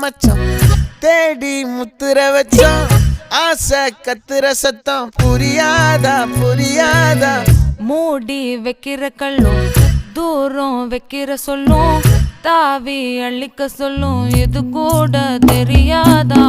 மச்சான் தேடி முத்துற வச்சோம் ஆசை கத்துற சத்தம் புரியாதா புரியாதா மூடி வைக்கிற கல்லும் தூரம் வைக்கிற சொல்லும் தாவி அள்ளிக்க சொல்லும் இது கூட தெரியாதா